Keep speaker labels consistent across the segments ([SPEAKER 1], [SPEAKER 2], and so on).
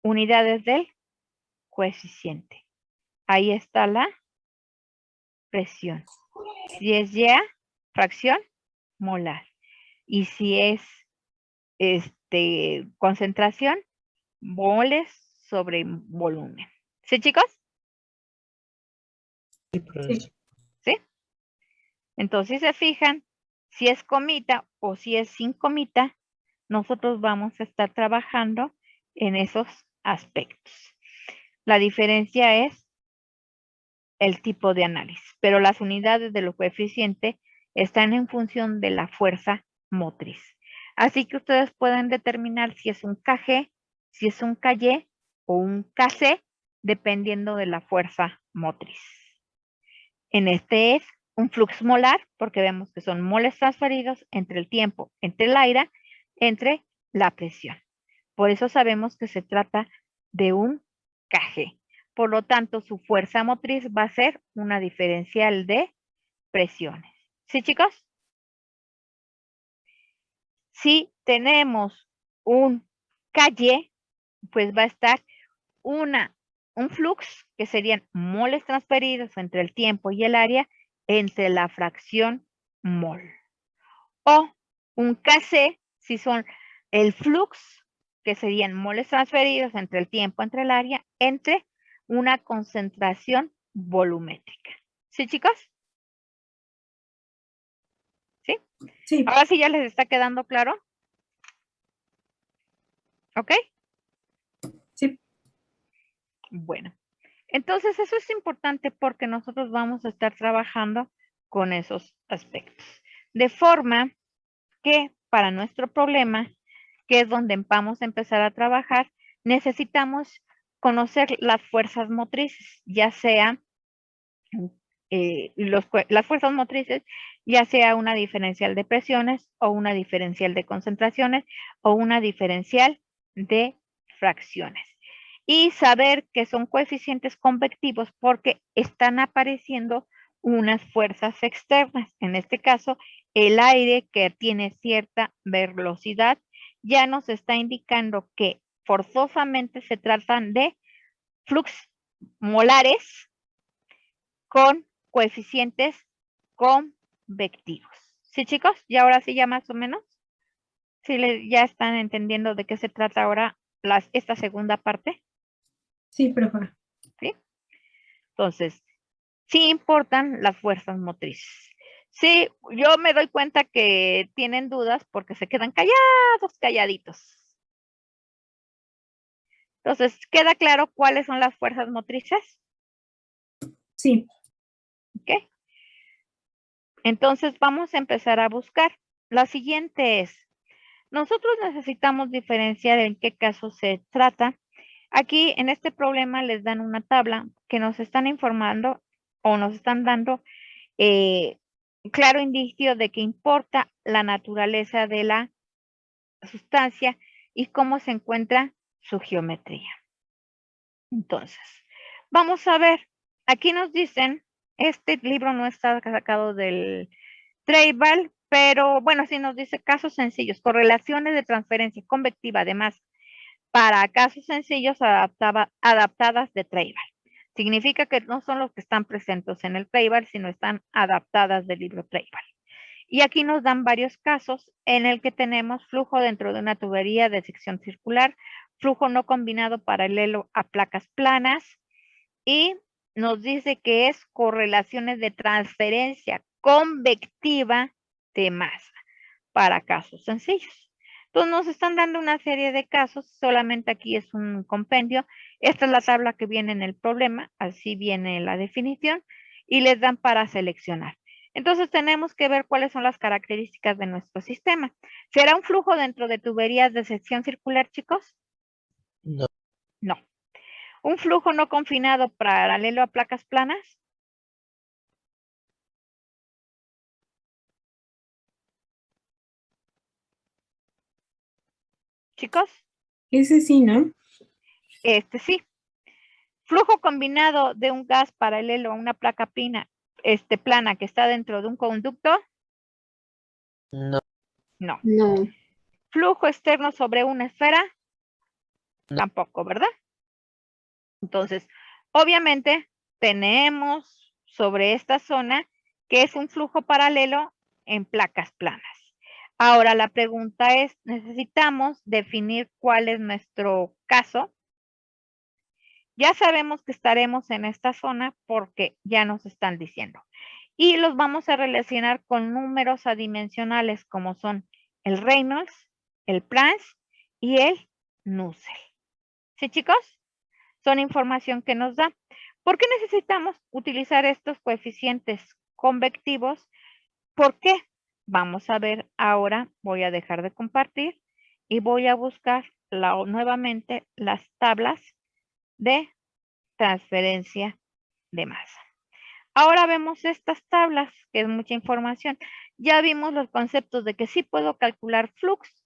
[SPEAKER 1] unidades del coeficiente. Ahí está la presión. Si es ya, fracción molar. Y si es concentración, moles sobre volumen. ¿Sí, chicos?
[SPEAKER 2] Sí.
[SPEAKER 1] ¿Sí? Entonces, si se fijan, si es comita o si es sin comita, nosotros vamos a estar trabajando en esos aspectos. La diferencia es el tipo de análisis, pero las unidades de los coeficientes están en función de la fuerza motriz. Así que ustedes pueden determinar si es un KG, si es un KY o un KC, dependiendo de la fuerza motriz. En este es un flux molar, porque vemos que son moles transferidos entre el tiempo, entre el aire, entre la presión. Por eso sabemos que se trata de un KG. Por lo tanto, su fuerza motriz va a ser una diferencial de presiones. ¿Sí, chicos? Si tenemos un KY, pues va a estar un flux, que serían moles transferidos entre el tiempo y el área, entre la fracción mol. O un KC, si son el flux, que serían moles transferidos entre el tiempo, entre el área, entre una concentración volumétrica. ¿Sí, chicos? ¿Sí?
[SPEAKER 2] Sí.
[SPEAKER 1] Ahora sí ya les está quedando claro. ¿Ok?
[SPEAKER 2] Sí.
[SPEAKER 1] Bueno, entonces eso es importante porque nosotros vamos a estar trabajando con esos aspectos. De forma que para nuestro problema, que es donde vamos a empezar a trabajar, necesitamos conocer las fuerzas motrices, ya sea las fuerzas motrices, ya sea una diferencial de presiones o una diferencial de concentraciones o una diferencial de fracciones. Y saber que son coeficientes convectivos porque están apareciendo unas fuerzas externas. En este caso, el aire que tiene cierta velocidad ya nos está indicando que forzosamente se tratan de flux molares con coeficientes convectivos. ¿Sí, chicos? ¿Y ahora sí ya más o menos? ¿Sí ya están entendiendo de qué se trata ahora esta segunda parte?
[SPEAKER 2] Sí, profesora.
[SPEAKER 1] ¿Sí? Entonces, sí importan las fuerzas motrices. Sí, yo me doy cuenta que tienen dudas porque se quedan callados, calladitos. Entonces, ¿queda claro cuáles son las fuerzas motrices?
[SPEAKER 2] Sí.
[SPEAKER 1] ¿Ok? Entonces, vamos a empezar a buscar. La siguiente es, nosotros necesitamos diferenciar en qué caso se trata. Aquí en este problema les dan una tabla que nos están informando o nos están dando claro indicio de que importa la naturaleza de la sustancia y cómo se encuentra su geometría. Entonces, vamos a ver, aquí nos dicen, este libro no está sacado del Treibal, pero bueno, sí nos dice casos sencillos, correlaciones de transferencia convectiva de masa para casos sencillos adaptadas de Treibal. Significa que no son los que están presentes en el Treibal, sino están adaptadas del libro Treibal. Y aquí nos dan varios casos en el que tenemos flujo dentro de una tubería de sección circular, flujo no combinado paralelo a placas planas y nos dice que es correlaciones de transferencia convectiva de masa para casos sencillos. Entonces nos están dando una serie de casos, solamente aquí es un compendio. Esta es la tabla que viene en el problema, así viene la definición y les dan para seleccionar. Entonces tenemos que ver cuáles son las características de nuestro sistema. ¿Será un flujo dentro de tuberías de sección circular, chicos?
[SPEAKER 3] No.
[SPEAKER 1] No. ¿Un flujo no confinado paralelo a placas planas? Chicos,
[SPEAKER 2] Ese sí, ¿no?
[SPEAKER 1] sí. Flujo combinado de un gas paralelo a una placa plana que está dentro de un conducto.
[SPEAKER 3] No.
[SPEAKER 1] No.
[SPEAKER 2] No.
[SPEAKER 1] Flujo externo sobre una esfera. Tampoco, ¿verdad? Entonces, obviamente, tenemos sobre esta zona que es un flujo paralelo en placas planas. Ahora, la pregunta es, necesitamos definir cuál es nuestro caso. Ya sabemos que estaremos en esta zona porque ya nos están diciendo. Y los vamos a relacionar con números adimensionales como son el Reynolds, el Planck y el Nusselt. ¿Sí, chicos? Son información que nos da. ¿Por qué necesitamos utilizar estos coeficientes convectivos? ¿Por qué? Vamos a ver ahora, voy a dejar de compartir y voy a buscar nuevamente las tablas de transferencia de masa. Ahora vemos estas tablas, que es mucha información. Ya vimos los conceptos de que sí puedo calcular flux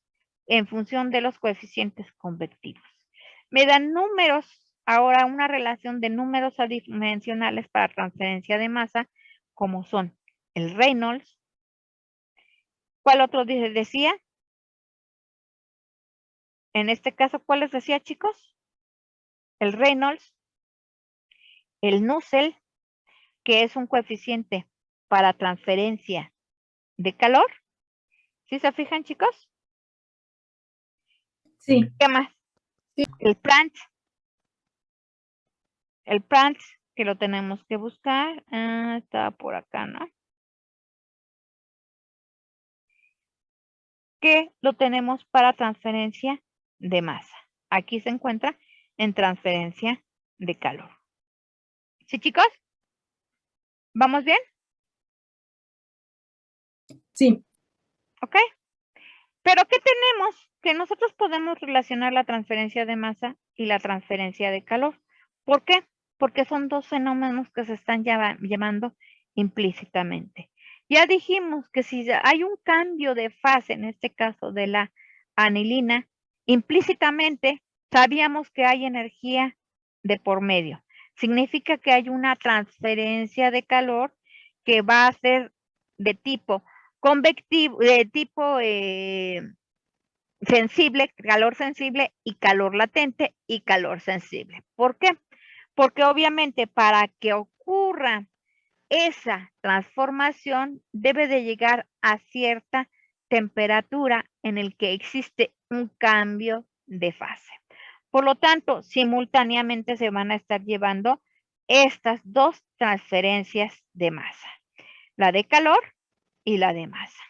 [SPEAKER 1] en función de los coeficientes convectivos. Me dan números, ahora una relación de números adimensionales para transferencia de masa, como son el Reynolds. ¿Cuál otro decía? En este caso, ¿cuál les decía, chicos? El Reynolds, el Nusselt, que es un coeficiente para transferencia de calor. ¿Sí se fijan, chicos?
[SPEAKER 2] Sí.
[SPEAKER 1] ¿Qué más? El Planck. El Planck, que lo tenemos que buscar. Está por acá, ¿no? Que lo tenemos para transferencia de masa. Aquí se encuentra en transferencia de calor. ¿Sí, chicos? ¿Vamos bien?
[SPEAKER 2] Sí.
[SPEAKER 1] ¿Ok? Pero ¿qué tenemos? Que nosotros podemos relacionar la transferencia de masa y la transferencia de calor. ¿Por qué? Porque son dos fenómenos que se están llamando implícitamente. Ya dijimos que si hay un cambio de fase, en este caso de la anilina, implícitamente sabíamos que hay energía de por medio. Significa que hay una transferencia de calor que va a ser de tipo convectivo, de tipo sensible, calor sensible y calor latente y calor sensible. ¿Por qué? Porque obviamente para que ocurra esa transformación debe de llegar a cierta temperatura en el que existe un cambio de fase. Por lo tanto, simultáneamente se van a estar llevando estas dos transferencias de masa, la de calor y la de masa.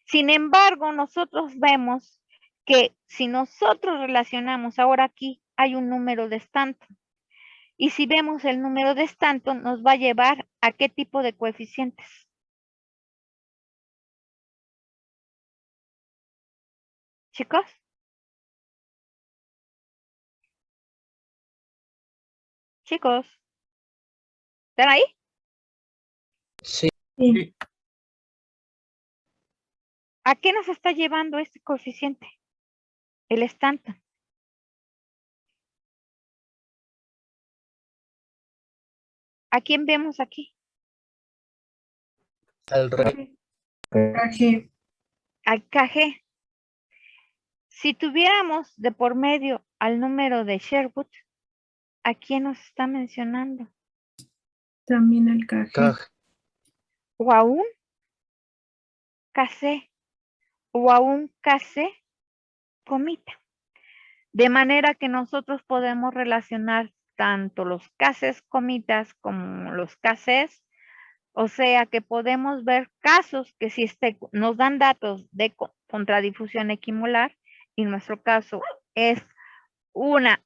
[SPEAKER 1] Sin embargo, nosotros vemos que si nosotros relacionamos, ahora aquí hay un número de Stanton, y si vemos el número de Stanton, nos va a llevar a qué tipo de coeficientes. Chicos. Chicos. ¿Están ahí?
[SPEAKER 3] Sí.
[SPEAKER 2] Sí.
[SPEAKER 1] ¿A qué nos está llevando este coeficiente? El Stanton. ¿A quién vemos aquí?
[SPEAKER 3] Al rey.
[SPEAKER 2] KG.
[SPEAKER 1] Al KG. Si tuviéramos de por medio al número de Sherwood, ¿a quién nos está mencionando?
[SPEAKER 2] También el KG.
[SPEAKER 1] O a un KC o a un KC comita. De manera que nosotros podemos relacionar tanto los KCs comitas como los KCs, o sea que podemos ver casos que si nos dan datos de contradifusión equimolar, y en nuestro caso es una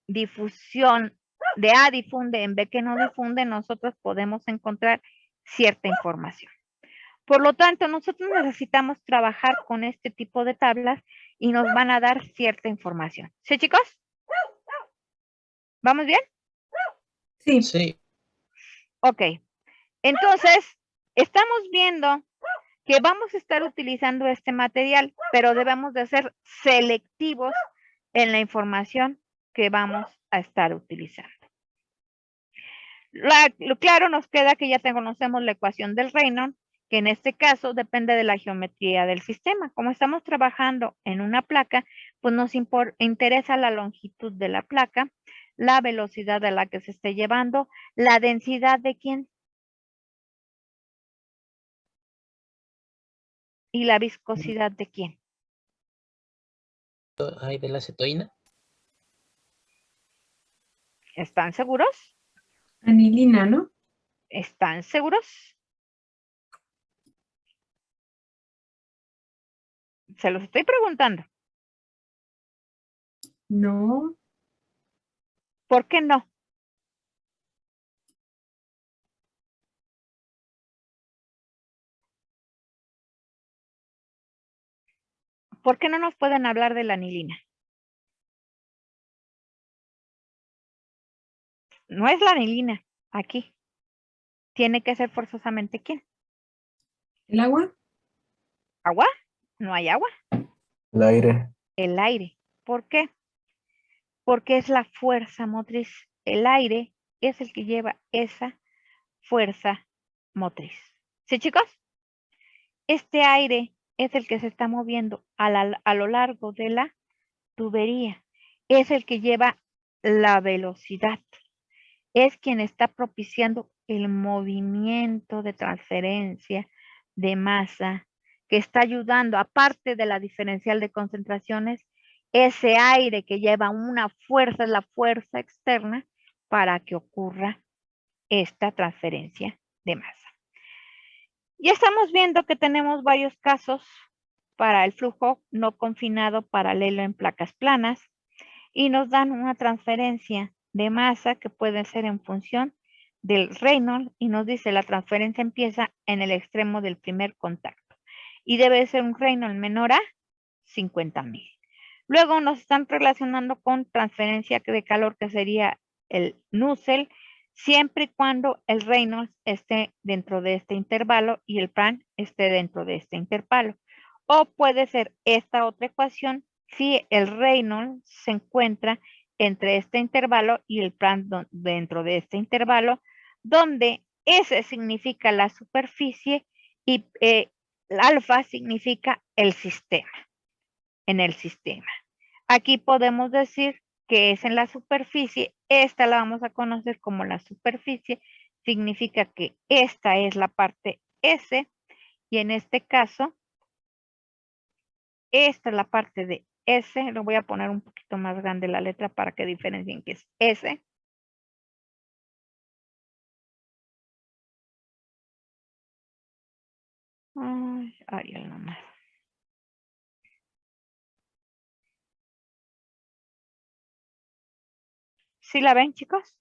[SPEAKER 1] difusión de A difunde en B que no difunde, nosotros podemos encontrar cierta información. Por lo tanto, nosotros necesitamos trabajar con este tipo de tablas y nos van a dar cierta información. ¿Sí, chicos? ¿Vamos bien?
[SPEAKER 2] Sí.
[SPEAKER 3] Sí.
[SPEAKER 1] Ok. Entonces, estamos viendo que vamos a estar utilizando este material, pero debemos de ser selectivos en la información que vamos a estar utilizando. Lo claro nos queda que ya conocemos la ecuación del Reynolds que en este caso depende de la geometría del sistema. Como estamos trabajando en una placa, pues nos interesa la longitud de la placa, la velocidad a la que se esté llevando, la densidad de quién y la viscosidad de quién.
[SPEAKER 3] Ay, de la acetoína.
[SPEAKER 1] ¿Están seguros?
[SPEAKER 2] Anilina, ¿no?
[SPEAKER 1] ¿Están seguros? Se los estoy preguntando.
[SPEAKER 2] No.
[SPEAKER 1] ¿Por qué no? ¿Por qué no nos pueden hablar de la anilina? No es la anilina aquí. Tiene que ser forzosamente ¿quién?
[SPEAKER 2] ¿El agua?
[SPEAKER 1] ¿Agua? No hay agua.
[SPEAKER 4] El aire.
[SPEAKER 1] El aire. ¿Por qué? Porque es la fuerza motriz. El aire es el que lleva esa fuerza motriz. ¿Sí, chicos? Este aire es el que se está moviendo a lo largo de la tubería. Es el que lleva la velocidad. Es quien está propiciando el movimiento de transferencia de masa, que está ayudando, aparte de la diferencial de concentraciones, ese aire que lleva una fuerza, es la fuerza externa, para que ocurra esta transferencia de masa. Ya estamos viendo que tenemos varios casos para el flujo no confinado paralelo en placas planas y nos dan una transferencia de masa que puede ser en función del Reynolds y nos dice la transferencia empieza en el extremo del primer contacto y debe ser un Reynolds menor a 50,000. Luego nos están relacionando con transferencia de calor que sería el Nusselt, siempre y cuando el Reynolds esté dentro de este intervalo y el Prandtl esté dentro de este intervalo. O puede ser esta otra ecuación si el Reynolds se encuentra entre este intervalo y el Prandtl dentro de este intervalo, donde S significa la superficie y alfa significa el sistema, en el sistema. Aquí podemos decir que es en la superficie, esta la vamos a conocer como la superficie, significa que esta es la parte S y en este caso, esta es la parte de S, lo voy a poner un poquito más grande la letra para que diferencien que es S. Ay, Ariel nomás. ¿Sí la ven, chicos?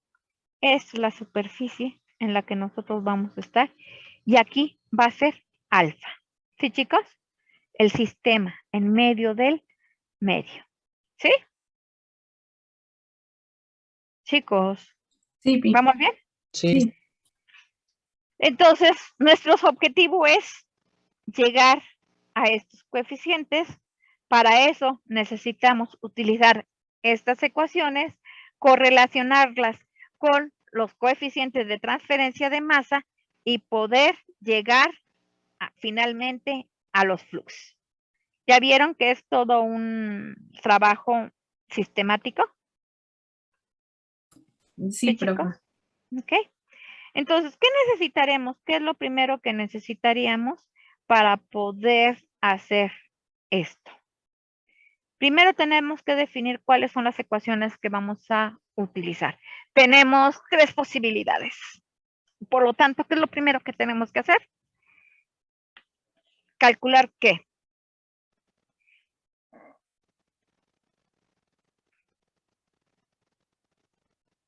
[SPEAKER 1] Es la superficie en la que nosotros vamos a estar y aquí va a ser alfa. ¿Sí, chicos? El sistema en medio del medio. ¿Sí? Chicos,
[SPEAKER 2] Sí, Pi.
[SPEAKER 1] ¿vamos bien?
[SPEAKER 3] Sí.
[SPEAKER 2] Sí.
[SPEAKER 1] Entonces, nuestro objetivo es llegar a estos coeficientes. Para eso necesitamos utilizar estas ecuaciones, correlacionarlas con los coeficientes de transferencia de masa y poder llegar finalmente a los fluxos. ¿Ya vieron que es todo un trabajo sistemático?
[SPEAKER 2] Sí,
[SPEAKER 1] chicos.
[SPEAKER 2] profe.
[SPEAKER 1] ¿Ok? Entonces, ¿qué necesitaremos? ¿Qué es lo primero que necesitaríamos para poder hacer esto? Primero tenemos que definir cuáles son las ecuaciones que vamos a utilizar. Tenemos 3 posibilidades. Por lo tanto, ¿qué es lo primero que tenemos que hacer? Calcular qué.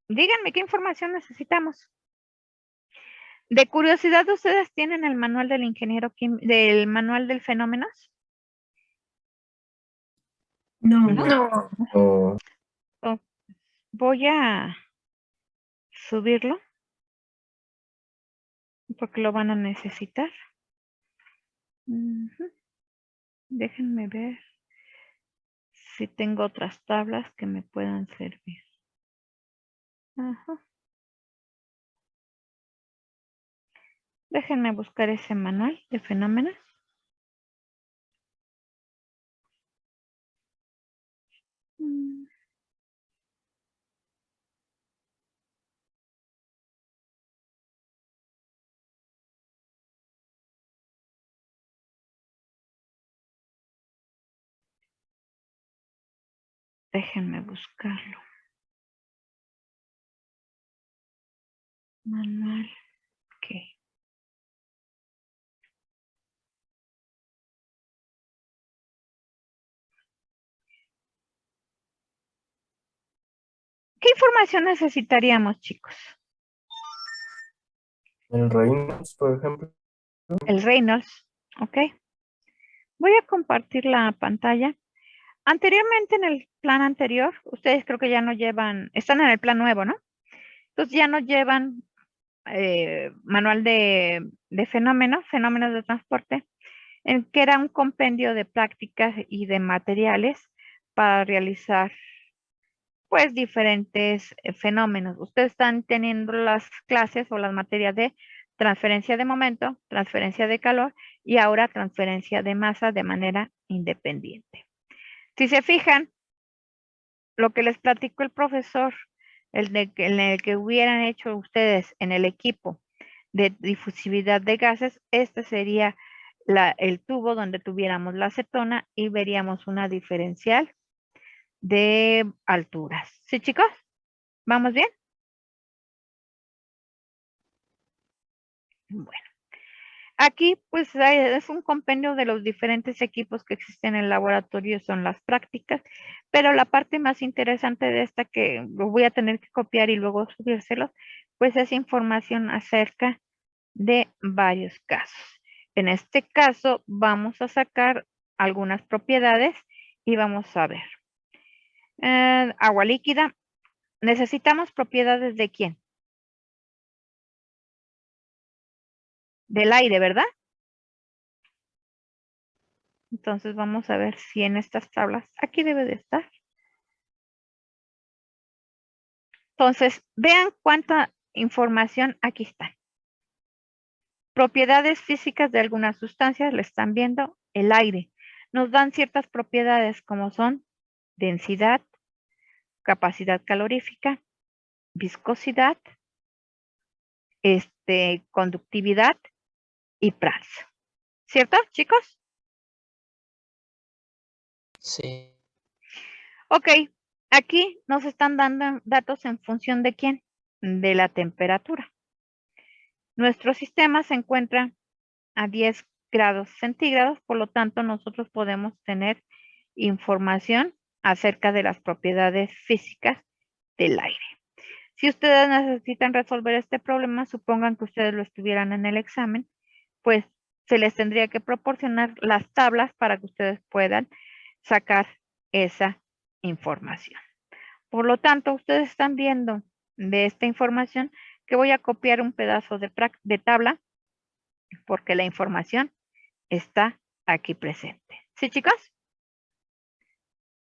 [SPEAKER 1] Díganme qué información necesitamos. De curiosidad, ¿ustedes tienen el manual del ingeniero del manual del fenómenos?
[SPEAKER 2] No.
[SPEAKER 4] No. Oh,
[SPEAKER 1] Oh, voy a subirlo porque lo van a necesitar. Déjenme ver si tengo otras tablas que me puedan servir. Ajá. Déjenme buscar ese manual de fenómenos. Déjenme buscarlo. Manual. Ok. ¿Qué información necesitaríamos, chicos?
[SPEAKER 4] El Reynolds, por ejemplo.
[SPEAKER 1] El Reynolds. Ok. Voy a compartir la pantalla. Anteriormente, en el plan anterior, ustedes creo que ya no llevan, están en el plan nuevo, ¿no? Entonces ya no llevan manual de fenómenos de transporte, en que era un compendio de prácticas y de materiales para realizar pues diferentes fenómenos. Ustedes están teniendo las clases o las materias de transferencia de momento, transferencia de calor y ahora transferencia de masa de manera independiente. Si se fijan, lo que les platicó el profesor, en el que hubieran hecho ustedes en el equipo de difusividad de gases, este sería el tubo donde tuviéramos la acetona y veríamos una diferencial de alturas. ¿Sí, chicos? ¿Vamos bien? Bueno, aquí pues es un compendio de los diferentes equipos que existen en el laboratorio, son las prácticas, pero la parte más interesante de esta que lo voy a tener que copiar y luego subírselos, pues es información acerca de varios casos. En este caso vamos a sacar algunas propiedades y vamos a ver. Agua líquida, necesitamos propiedades de quién? Del aire, ¿verdad? Entonces vamos a ver si en estas tablas, aquí debe de estar. Entonces, vean cuánta información aquí está. Propiedades físicas de algunas sustancias, le están viendo, el aire. Nos dan ciertas propiedades como son densidad, capacidad calorífica, viscosidad, conductividad y Prandtl. ¿Cierto, chicos?
[SPEAKER 3] Sí.
[SPEAKER 1] Ok, aquí nos están dando datos en función de quién, de la temperatura. Nuestro sistema se encuentra a 10 grados centígrados, por lo tanto nosotros podemos tener información acerca de las propiedades físicas del aire. Si ustedes necesitan resolver este problema, supongan que ustedes lo estuvieran en el examen, pues se les tendría que proporcionar las tablas para que ustedes puedan sacar esa información. Por lo tanto, ustedes están viendo de esta información que voy a copiar un pedazo de tabla porque la información está aquí presente. ¿Sí, chicos?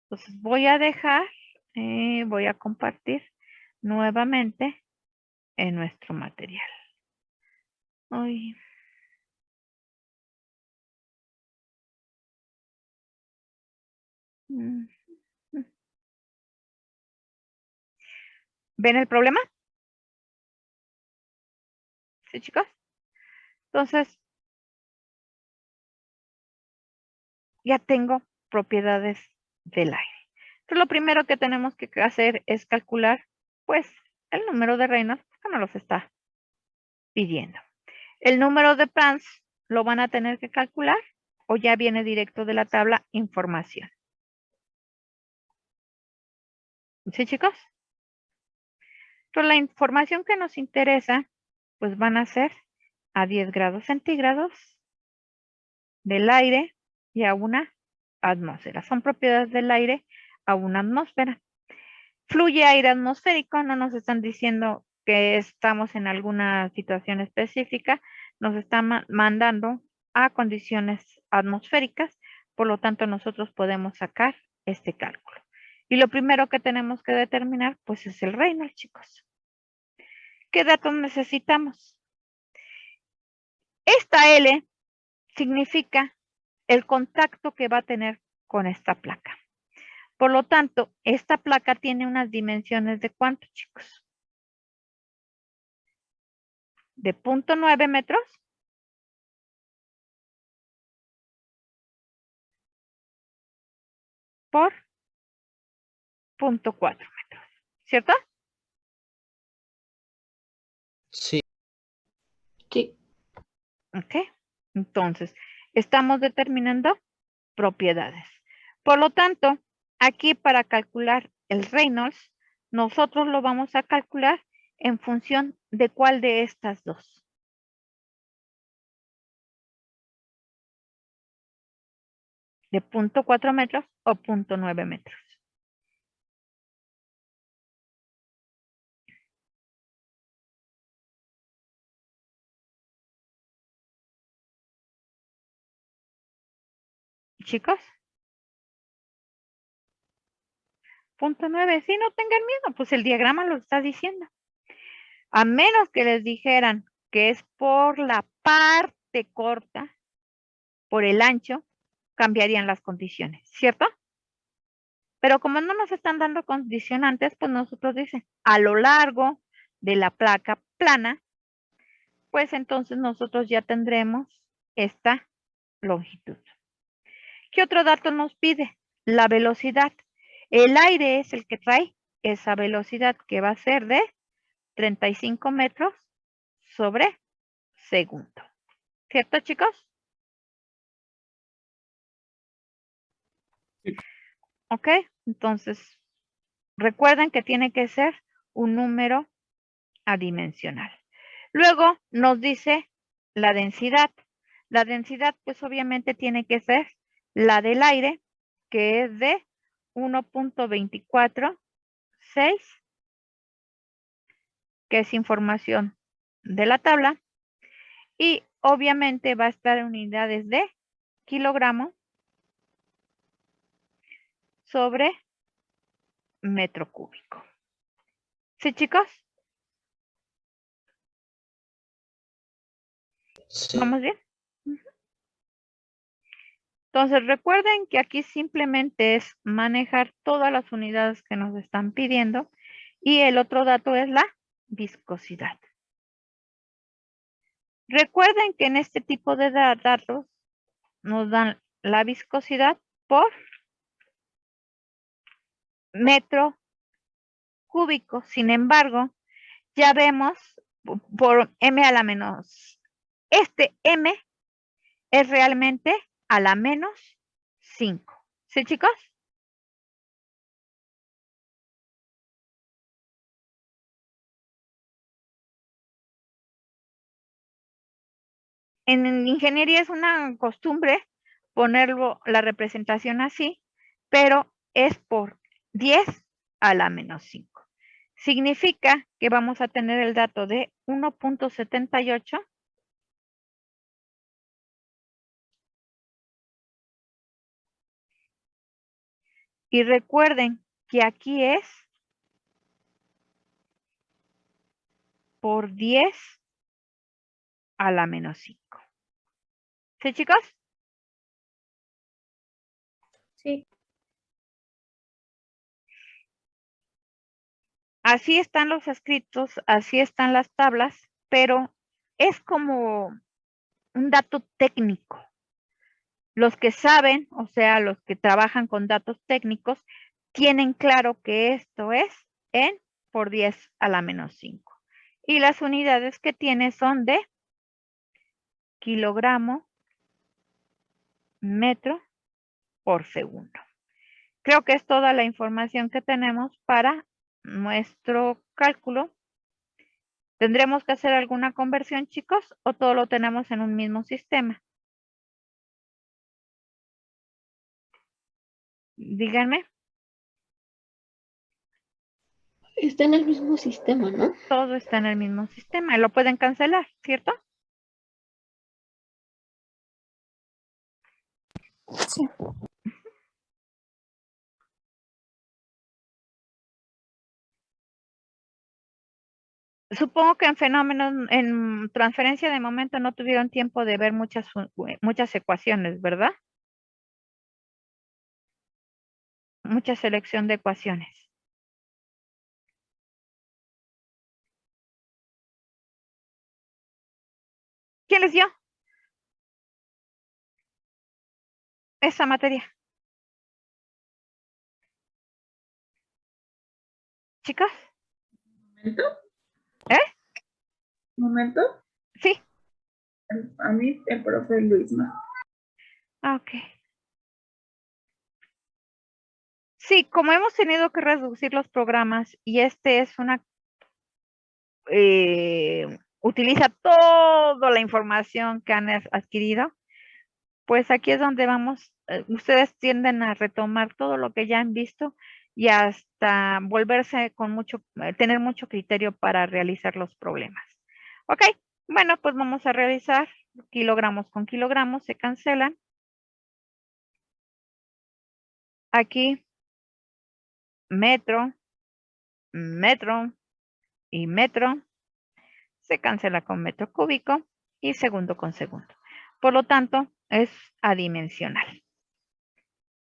[SPEAKER 1] Entonces voy a dejar, voy a compartir nuevamente en nuestro material. Ay. ¿Ven el problema? ¿Sí, chicos? Entonces, ya tengo propiedades del aire. Entonces, lo primero que tenemos que hacer es calcular, pues, el número de Reynolds, que nos los está pidiendo. El número de Prandtl lo van a tener que calcular o ya viene directo de la tabla información. ¿Sí, chicos? Entonces, la información que nos interesa, pues van a ser a 10 grados centígrados del aire y a una atmósfera. Son propiedades del aire a una atmósfera. Fluye aire atmosférico, no nos están diciendo que estamos en alguna situación específica, nos están mandando a condiciones atmosféricas, por lo tanto nosotros podemos sacar este cálculo. Y lo primero que tenemos que determinar, pues es el Reynolds, chicos. ¿Qué datos necesitamos? Esta L significa el contacto que va a tener con esta placa. Por lo tanto, esta placa tiene unas dimensiones de ¿cuánto, chicos? De 0.9 metros por 0.4 metros, ¿cierto?
[SPEAKER 3] Sí.
[SPEAKER 2] Sí.
[SPEAKER 1] Ok, entonces, estamos determinando propiedades. Por lo tanto, aquí para calcular el Reynolds, nosotros lo vamos a calcular en función de cuál de estas dos. De 0.4 metros o 0.9 metros. Chicos. 0.9, sí, no tengan miedo, pues el diagrama lo está diciendo. A menos que les dijeran que es por la parte corta, por el ancho, cambiarían las condiciones, ¿cierto? Pero como no nos están dando condicionantes, pues nosotros dicen a lo largo de la placa plana, pues entonces nosotros ya tendremos esta longitud. ¿Qué otro dato nos pide? La velocidad. El aire es el que trae esa velocidad que va a ser de 35 metros sobre segundo. ¿Cierto, chicos? Ok, entonces recuerden que tiene que ser un número adimensional. Luego nos dice la densidad. La densidad pues obviamente tiene que ser la del aire, que es de 1.246, que es información de la tabla. Y obviamente va a estar en unidades de kilogramo sobre metro cúbico. ¿Sí, chicos?
[SPEAKER 3] Sí.
[SPEAKER 1] ¿Vamos bien? Entonces recuerden que aquí simplemente es manejar todas las unidades que nos están pidiendo y el otro dato es la viscosidad. Recuerden que en este tipo de datos nos dan la viscosidad por metro cúbico. Sin embargo, ya vemos por m a la menos. Este m es realmente a la menos 5. ¿Sí, chicos? En ingeniería es una costumbre ponerlo la representación así, pero es por 10 a la menos 5. Significa que vamos a tener el dato de 1.78 y recuerden que aquí es por 10 a la menos 5. ¿Sí, chicos?
[SPEAKER 2] Sí.
[SPEAKER 1] Así están los escritos, así están las tablas, pero es como un dato técnico. Los que saben, o sea, los que trabajan con datos técnicos, tienen claro que esto es en por 10 a la menos 5. Y las unidades que tiene son de kilogramo, metro por segundo. Creo que es toda la información que tenemos para nuestro cálculo. ¿Tendremos que hacer alguna conversión, chicos, o todo lo tenemos en un mismo sistema? Díganme.
[SPEAKER 5] Está en el mismo sistema, ¿no?
[SPEAKER 1] Todo está en el mismo sistema. Lo pueden cancelar, ¿cierto?
[SPEAKER 5] Sí.
[SPEAKER 1] Supongo que en fenómenos, en transferencia de momento no tuvieron tiempo de ver muchas ecuaciones, ¿verdad? Mucha selección de ecuaciones. ¿Quién les dio esa materia? ¿Chicas?
[SPEAKER 6] ¿Momento?
[SPEAKER 1] ¿Eh?
[SPEAKER 6] ¿Momento?
[SPEAKER 1] Sí.
[SPEAKER 6] A mí, el profe Luisma.
[SPEAKER 1] Ok. Sí, como hemos tenido que reducir los programas y este es utiliza toda la información que han adquirido, pues aquí es donde vamos, ustedes tienden a retomar todo lo que ya han visto y hasta volverse con tener mucho criterio para realizar los problemas. Ok, bueno, pues vamos a realizar kilogramos con kilogramos, se cancelan. Aquí, metro, metro y metro, se cancela con metro cúbico y segundo con segundo. Por lo tanto, es adimensional.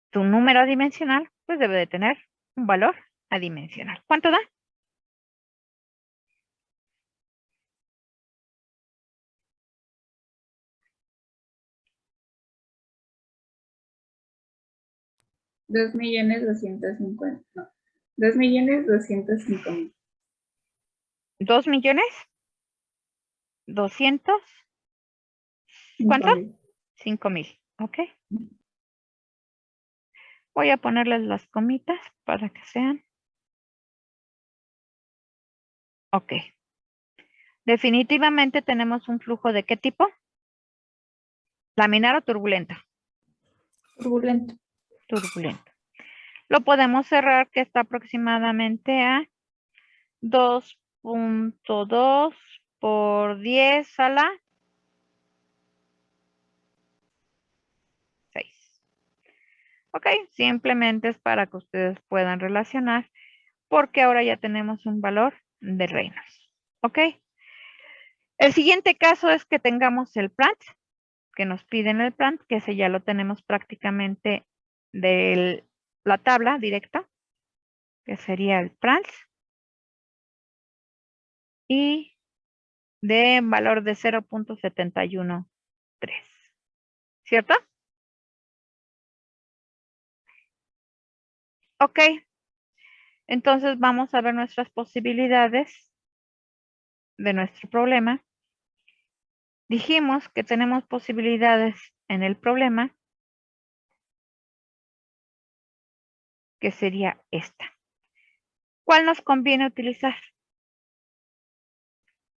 [SPEAKER 1] Tu número adimensional, pues debe de tener un valor adimensional. ¿Cuánto da?
[SPEAKER 6] $2,250,000. No. 2,205,000.
[SPEAKER 1] 2.200.000. ¿Cuánto?
[SPEAKER 6] 5,000.
[SPEAKER 1] 5.000. Ok. Voy a ponerles las comitas para que sean. Ok. Definitivamente tenemos un flujo de ¿qué tipo? ¿Laminar o turbulento?
[SPEAKER 2] Turbulento.
[SPEAKER 1] Turbulento. Lo podemos cerrar que está aproximadamente a 2.2 por 10 a la 6. Ok, simplemente es para que ustedes puedan relacionar porque ahora ya tenemos un valor de Reynolds. Ok. El siguiente caso es que tengamos el plant, que nos piden el plant, que ese ya lo tenemos prácticamente de la tabla directa, que sería el plant. Y de valor de 0.713. ¿Cierto? Ok. Entonces vamos a ver nuestras posibilidades de nuestro problema. Dijimos que tenemos posibilidades en el problema, que sería esta. ¿Cuál nos conviene utilizar?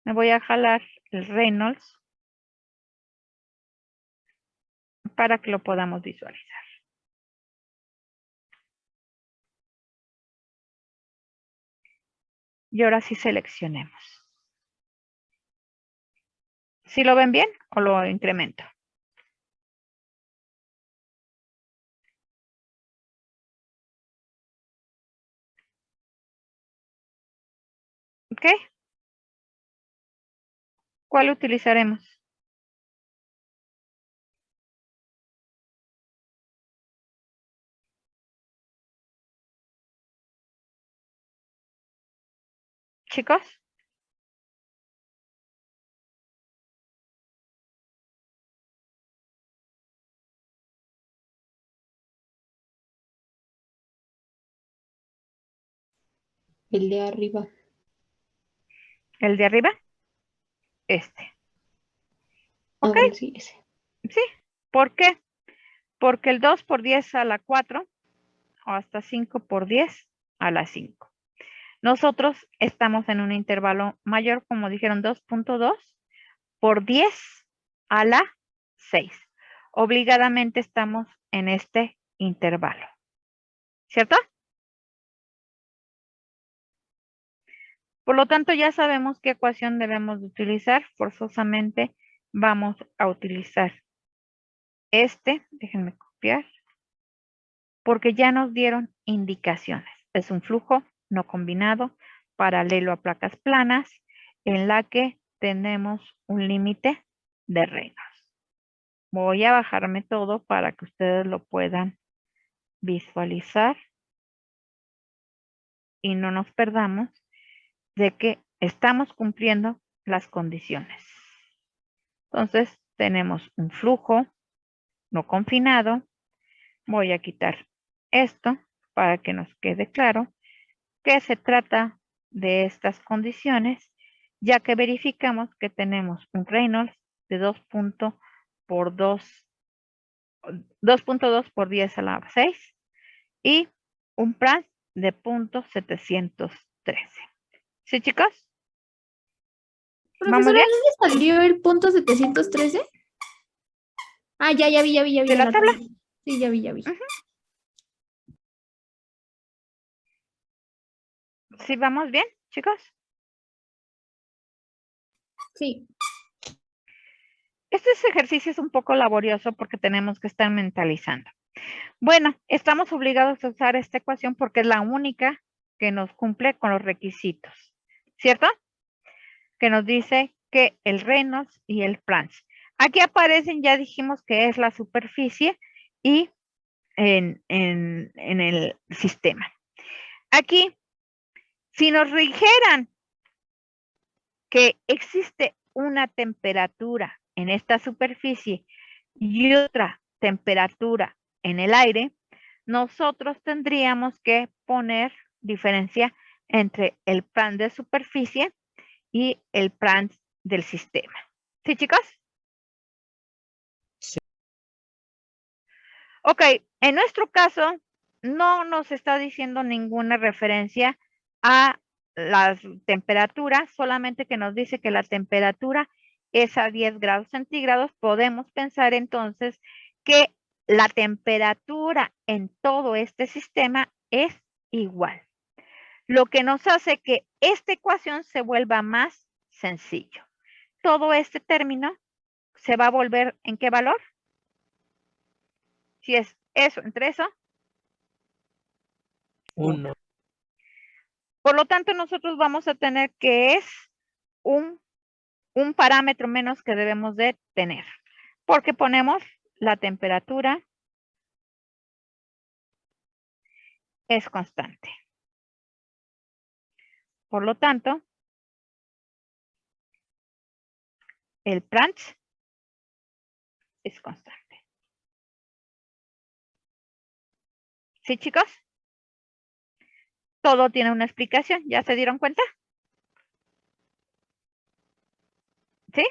[SPEAKER 1] Me voy a jalar el Reynolds para que lo podamos visualizar. Y ahora sí seleccionemos. ¿Sí lo ven bien o lo incremento? ¿Ok? ¿Cuál utilizaremos? Chicos,
[SPEAKER 5] El de arriba.
[SPEAKER 1] el de arriba, este.
[SPEAKER 5] Ah,
[SPEAKER 1] ¿Ok?
[SPEAKER 5] bueno, sí, ese.
[SPEAKER 1] Sí. ¿Por qué? Porque el 2 por 10 a la 4 o hasta 5 por 10 a la 5. Nosotros estamos en un intervalo mayor, como dijeron, 2.2 por 10 a la 6. Obligadamente estamos en este intervalo. ¿Cierto? Por lo tanto, ya sabemos qué ecuación debemos de utilizar. Forzosamente vamos a utilizar déjenme copiar, porque ya nos dieron indicaciones. Es un flujo no combinado, paralelo a placas planas, en la que tenemos un límite de Reynolds. Voy a bajarme todo para que ustedes lo puedan visualizar y no nos perdamos de que estamos cumpliendo las condiciones. Entonces, tenemos un flujo no confinado. Voy a quitar esto para que nos quede claro que se trata de estas condiciones, ya que verificamos que tenemos un Reynolds de 2.2 por 10 a la 6 y un Prandtl de 0.713. ¿Sí, chicos? ¿Vamos
[SPEAKER 5] Profesora,
[SPEAKER 1] bien?
[SPEAKER 5] ¿dónde salió el punto 713? Ah, ya vi
[SPEAKER 1] ¿De la tabla?
[SPEAKER 5] Sí, ya vi.
[SPEAKER 1] ¿Sí vamos bien, chicos?
[SPEAKER 5] Sí.
[SPEAKER 1] Este ejercicio es un poco laborioso porque tenemos que estar mentalizando. Bueno, estamos obligados a usar esta ecuación porque es la única que nos cumple con los requisitos, ¿cierto? Que nos dice que el Reynolds y el Prandtl. Aquí aparecen, ya dijimos que es la superficie y en el sistema. Aquí, si nos dijeran que existe una temperatura en esta superficie y otra temperatura en el aire, nosotros tendríamos que poner diferencia entre el Prandtl de superficie y el Prandtl del sistema. ¿Sí, chicos?
[SPEAKER 3] Sí.
[SPEAKER 1] Ok, en nuestro caso no nos está diciendo ninguna referencia a las temperaturas, solamente que nos dice que la temperatura es a 10 grados centígrados. Podemos pensar entonces que la temperatura en todo este sistema es igual, lo que nos hace que esta ecuación se vuelva más sencillo. Todo este término se va a volver ¿en qué valor? Si es eso entre eso,
[SPEAKER 3] 1.
[SPEAKER 1] por lo tanto, nosotros vamos a tener que es un parámetro menos que debemos de tener, porque ponemos la temperatura es constante. Por lo tanto, el Prandtl es constante. ¿Sí, chicos? Todo tiene una explicación. ¿Ya se dieron cuenta? ¿Sí?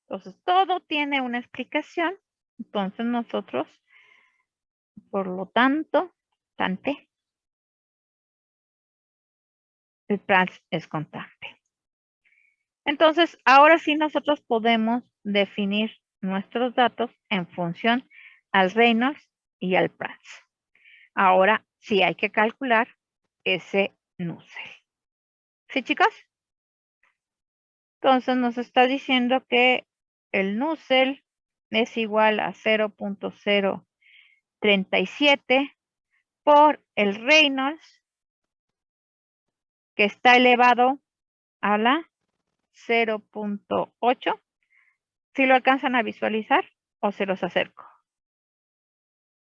[SPEAKER 1] Entonces, todo tiene una explicación. Entonces, nosotros, por lo tanto, el Prandtl es constante. Entonces, ahora sí nosotros podemos definir nuestros datos en función al Reynolds y al Prandtl. Ahora sí hay que calcular ese Nusselt. ¿Sí, chicos? Entonces nos está diciendo que el Nusselt es igual a 0.037 por el Reynolds, que está elevado a la 0.8. ¿Sí lo alcanzan a visualizar o se los acerco?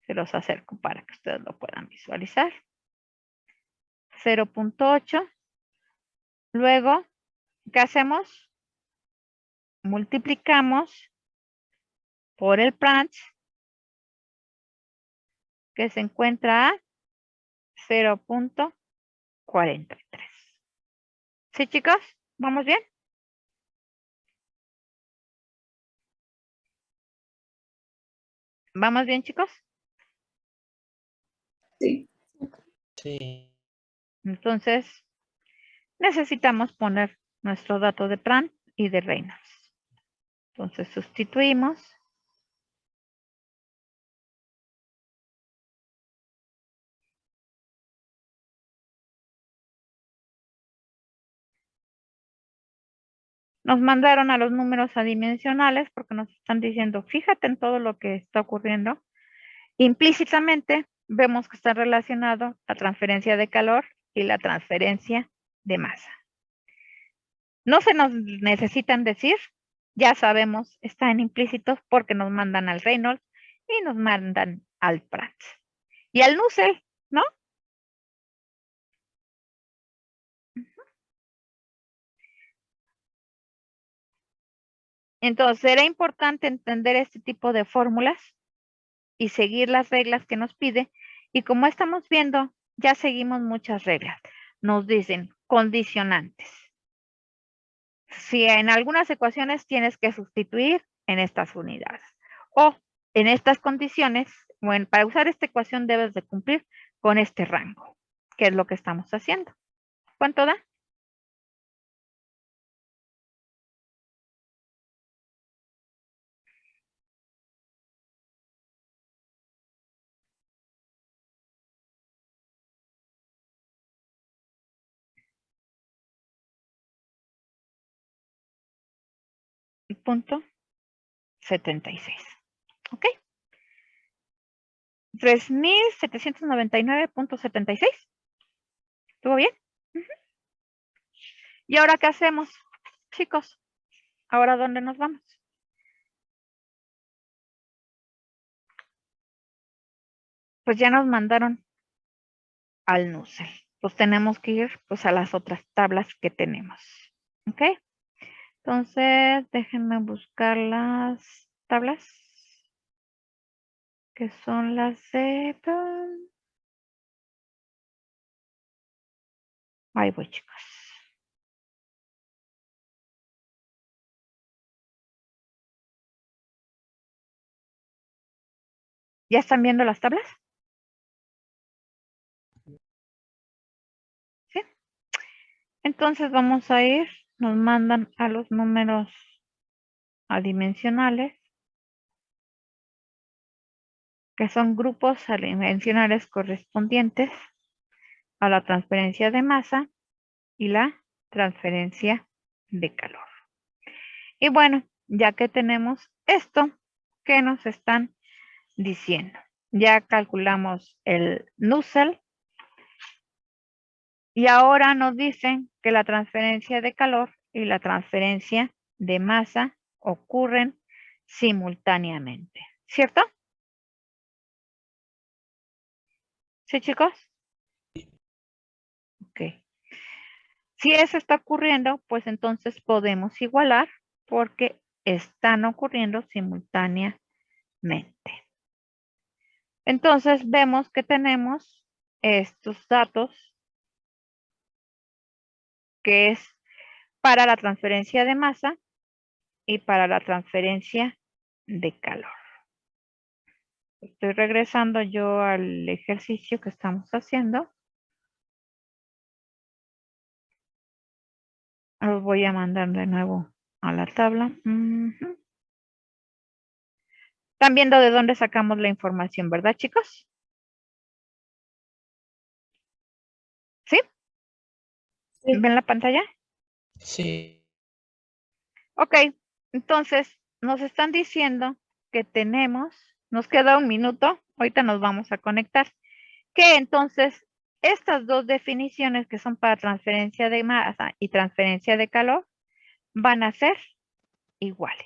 [SPEAKER 1] Se los acerco para que ustedes lo puedan visualizar. 0.8. Luego, ¿qué hacemos? Multiplicamos por el Prandtl, que se encuentra a 0.43. ¿Sí, chicos? ¿Vamos bien? ¿Vamos bien, chicos?
[SPEAKER 6] Sí.
[SPEAKER 3] Sí.
[SPEAKER 1] Entonces, necesitamos poner nuestro dato de Prandtl y de Reynolds. Entonces, sustituimos. Nos mandaron a los números adimensionales porque nos están diciendo, fíjate en todo lo que está ocurriendo. Implícitamente vemos que está relacionado la transferencia de calor y la transferencia de masa. No se nos necesitan decir, ya sabemos, están implícitos porque nos mandan al Reynolds y nos mandan al Prats. Y al Nusselt, ¿no? Entonces, era importante entender este tipo de fórmulas y seguir las reglas que nos pide. Y como estamos viendo, ya seguimos muchas reglas. Nos dicen condicionantes. Si en algunas ecuaciones tienes que sustituir en estas unidades. O en estas condiciones, bueno, para usar esta ecuación debes de cumplir con este rango, que es lo que estamos haciendo. ¿Cuánto da? Punto 76. ¿Ok? 3799.76. ¿Estuvo bien? ¿Y ahora qué hacemos, chicos? ¿Ahora dónde nos vamos? Pues ya nos mandaron al Nusselt. Pues tenemos que ir pues a las otras tablas que tenemos. ¿Ok? Entonces, déjenme buscar las tablas. Que son las de... Ahí voy, chicos. ¿Ya están viendo las tablas? ¿Sí? Entonces vamos a ir, nos mandan a los números adimensionales, que son grupos adimensionales correspondientes a la transferencia de masa y la transferencia de calor. Y bueno, ya que tenemos esto, ¿qué nos están diciendo? Ya calculamos el Nusselt y ahora nos dicen que la transferencia de calor y la transferencia de masa ocurren simultáneamente, ¿cierto? ¿Sí, chicos? Ok. Si eso está ocurriendo, pues entonces podemos igualar porque están ocurriendo simultáneamente. Entonces vemos que tenemos estos datos que es para la transferencia de masa y para la transferencia de calor. Estoy regresando yo al ejercicio que estamos haciendo. Los voy a mandar de nuevo a la tabla. Están viendo de dónde sacamos la información, ¿verdad, chicos? ¿Sí?
[SPEAKER 2] Sí.
[SPEAKER 1] ¿Ven la pantalla?
[SPEAKER 3] Sí.
[SPEAKER 1] Ok, entonces nos están diciendo que nos queda un minuto, ahorita nos vamos a conectar, que entonces estas dos definiciones que son para transferencia de masa y transferencia de calor van a ser iguales.